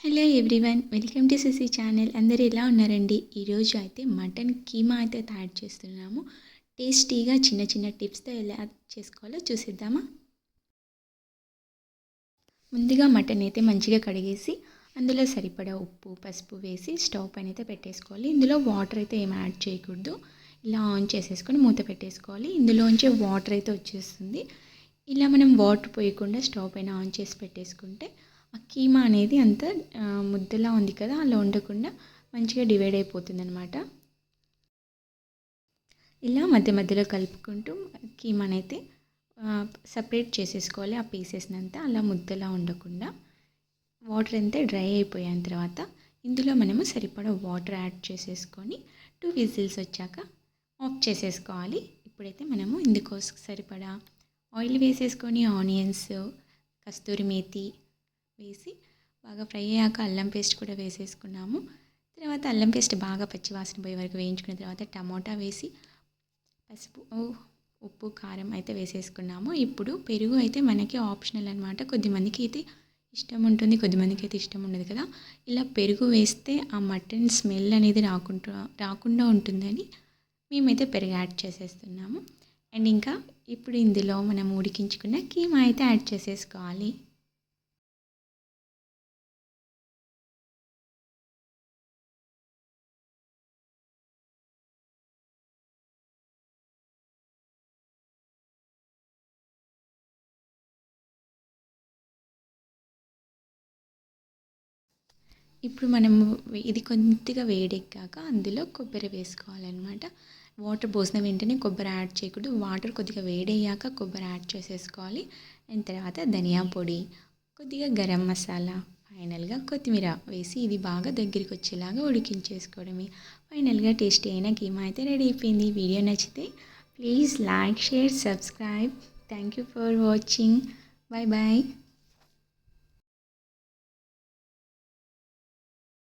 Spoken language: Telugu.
Hello everyone, welcome to CC channel. అందరూ ఎలా ఉన్నారండి? ఈరోజు అయితే మటన్ కీమా అయితే తయారు చేస్తున్నాము. టేస్టీగా చిన్న చిన్న టిప్స్తో ఎలా చేసుకోవాలో చూసిద్దామా. ముందుగా మటన్ అయితే మంచిగా కడిగేసి అందులో సరిపడా ఉప్పు పసుపు వేసి స్టవ్ పైన అయితే పెట్టేసుకోవాలి. ఇందులో వాటర్ అయితే ఏం యాడ్ చేయకూడదు. ఇలా ఆన్ చేసేసుకొని మూత పెట్టేసుకోవాలి. ఇందులోంచి వాటర్ అయితే వచ్చేస్తుంది. ఇలా మనం వాటర్ పోయకుండా స్టవ్ పైన ఆన్ చేసి పెట్టేసుకుంటే ఆ కీమా అనేది అంత ముద్దలా ఉంది కదా, అలా ఉండకుండా మంచిగా డివైడ్ అయిపోతుంది అనమాట. ఇలా మధ్య మధ్యలో కలుపుకుంటూ కీమానైతే సపరేట్ చేసేసుకోవాలి. ఆ పీసెస్ని అంతా అలా ముద్దలా ఉండకుండా వాటర్ అంతా డ్రై అయిపోయిన తర్వాత ఇందులో మనము సరిపడా వాటర్ యాడ్ చేసేసుకొని 2 విజిల్స్ వచ్చాక ఆఫ్ చేసేసుకోవాలి. ఇప్పుడైతే మనము ఇందుకోసం సరిపడా ఆయిల్ వేసేసుకొని ఆనియన్స్, కస్తూరి మేతి వేసి బాగా ఫ్రై అయ్యాక అల్లం పేస్ట్ కూడా వేసేసుకున్నాము. తర్వాత అల్లం పేస్ట్ బాగా పచ్చివాసన పోయే వరకు వేయించుకున్న తర్వాత టమోటా వేసి పసుపు ఉప్పు కారం అయితే వేసేసుకున్నాము. ఇప్పుడు పెరుగు అయితే మనకి ఆప్షనల్ అనమాట. కొద్దిమందికి అయితే ఇష్టం ఉంటుంది, కొద్దిమందికి అయితే ఇష్టం ఉండదు కదా. ఇలా పెరుగు వేస్తే ఆ మటన్ స్మెల్ అనేది రాకుండా ఉంటుందని మేమైతే పెరుగు యాడ్ చేసేస్తున్నాము. అండ్ ఇంకా ఇప్పుడు ఇందులో మనం ఉడికించుకున్న కీమా అయితే యాడ్ చేసేసుకోవాలి. ఇప్పుడు మనము ఇది కొద్దిగా వేడెక్కాక అందులో కొబ్బరి వేసుకోవాలన్నమాట. వాటర్ పోసిన వెంటనే కొబ్బరి యాడ్ చేయకూడదు. వాటర్ కొద్దిగా వేడయ్యాక కొబ్బరి యాడ్ చేసేసుకోవాలి. అండ్ తర్వాత ధనియా పొడి, కొద్దిగా గరం మసాలా, ఫైనల్గా కొత్తిమీర వేసి ఇది బాగా దగ్గరికి వచ్చేలాగా ఉడికించేసుకోవడమే. ఫైనల్గా టేస్టీ అయిన కీమా అయితే రెడీ అయిపోయింది. వీడియో నచ్చితే please like, share, subscribe. Thank you for watching. Bye bye.